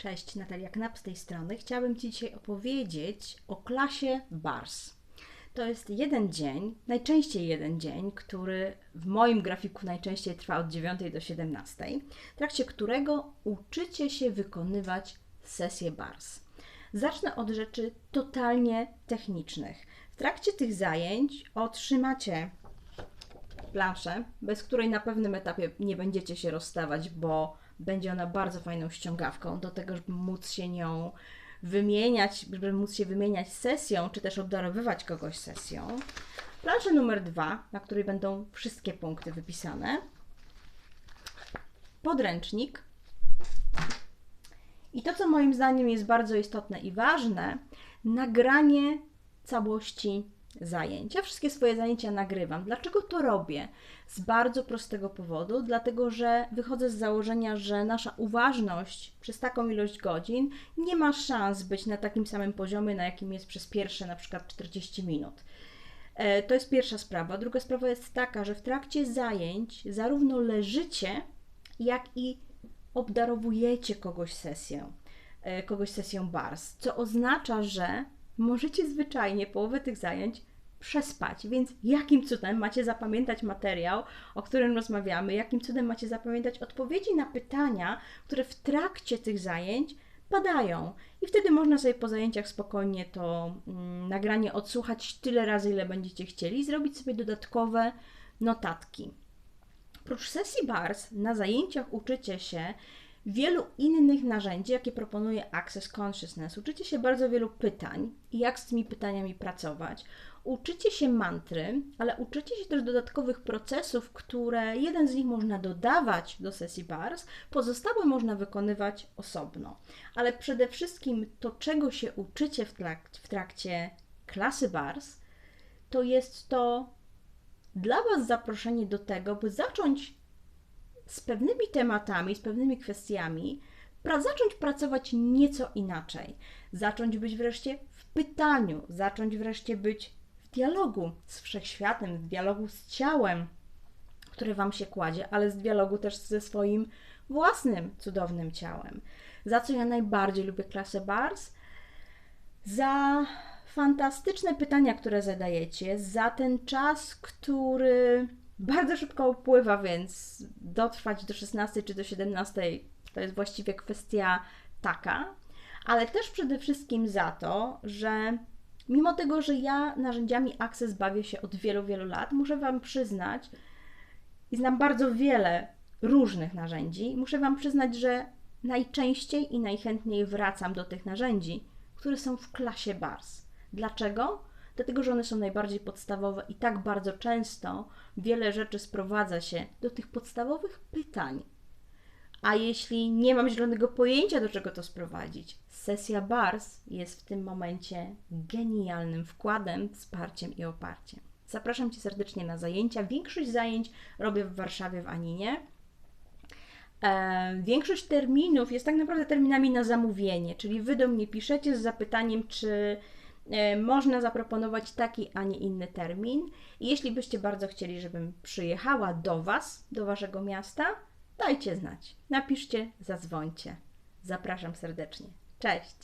Cześć, Natalia Knap z tej strony. Chciałabym Ci dzisiaj opowiedzieć o klasie BARS. To jest jeden dzień, najczęściej jeden dzień, który w moim grafiku najczęściej trwa od 9 do 17, w trakcie którego uczycie się wykonywać sesję BARS. Zacznę od rzeczy totalnie technicznych. W trakcie tych zajęć otrzymacie planszę, bez której na pewnym etapie nie będziecie się rozstawać, bo będzie ona bardzo fajną ściągawką do tego, żeby móc się nią wymieniać, żeby móc się wymieniać sesją, czy też obdarowywać kogoś sesją. Plansza numer 2, na której będą wszystkie punkty wypisane. Podręcznik. I to, co moim zdaniem jest bardzo istotne i ważne, nagranie całości zajęć. Ja wszystkie swoje zajęcia nagrywam. Dlaczego to robię? Z bardzo prostego powodu, dlatego że wychodzę z założenia, że nasza uważność przez taką ilość godzin nie ma szans być na takim samym poziomie, na jakim jest przez pierwsze na przykład 40 minut. To jest pierwsza sprawa. Druga sprawa jest taka, że w trakcie zajęć zarówno leżycie, jak i obdarowujecie kogoś sesją BARS, co oznacza, że możecie zwyczajnie połowę tych zajęć przespać, więc jakim cudem macie zapamiętać materiał, o którym rozmawiamy, jakim cudem macie zapamiętać odpowiedzi na pytania, które w trakcie tych zajęć padają. I wtedy można sobie po zajęciach spokojnie to nagranie odsłuchać tyle razy, ile będziecie chcieli i zrobić sobie dodatkowe notatki. Oprócz sesji BARS na zajęciach uczycie się wielu innych narzędzi, jakie proponuje Access Consciousness. Uczycie się bardzo wielu pytań i jak z tymi pytaniami pracować. Uczycie się mantry, ale uczycie się też dodatkowych procesów, które jeden z nich można dodawać do sesji BARS, pozostałe można wykonywać osobno. Ale przede wszystkim to, czego się uczycie w trakcie klasy BARS, to jest to dla Was zaproszenie do tego, by zacząć z pewnymi tematami, z pewnymi kwestiami, zacząć pracować nieco inaczej. Zacząć być wreszcie w pytaniu, zacząć wreszcie być w dialogu z wszechświatem, w dialogu z ciałem, które Wam się kładzie, ale z dialogu też ze swoim własnym, cudownym ciałem. Za co ja najbardziej lubię klasę BARS? Za fantastyczne pytania, które zadajecie, za ten czas, który bardzo szybko upływa, więc dotrwać do 16 czy do 17 to jest właściwie kwestia taka, ale też przede wszystkim za to, że mimo tego, że ja narzędziami Access bawię się od wielu, wielu lat, muszę Wam przyznać i znam bardzo wiele różnych narzędzi, muszę Wam przyznać, że najczęściej i najchętniej wracam do tych narzędzi, które są w klasie BARS. Dlaczego? Dlatego, że one są najbardziej podstawowe i tak bardzo często wiele rzeczy sprowadza się do tych podstawowych pytań. A jeśli nie mam zielonego pojęcia, do czego to sprowadzić, sesja BARS jest w tym momencie genialnym wkładem, wsparciem i oparciem. Zapraszam Cię serdecznie na zajęcia. Większość zajęć robię w Warszawie, w Aninie. Większość terminów jest tak naprawdę terminami na zamówienie, czyli Wy do mnie piszecie z zapytaniem, czy można zaproponować taki, a nie inny termin. I jeśli byście bardzo chcieli, żebym przyjechała do Was, do Waszego miasta, dajcie znać. Napiszcie, zadzwońcie. Zapraszam serdecznie. Cześć!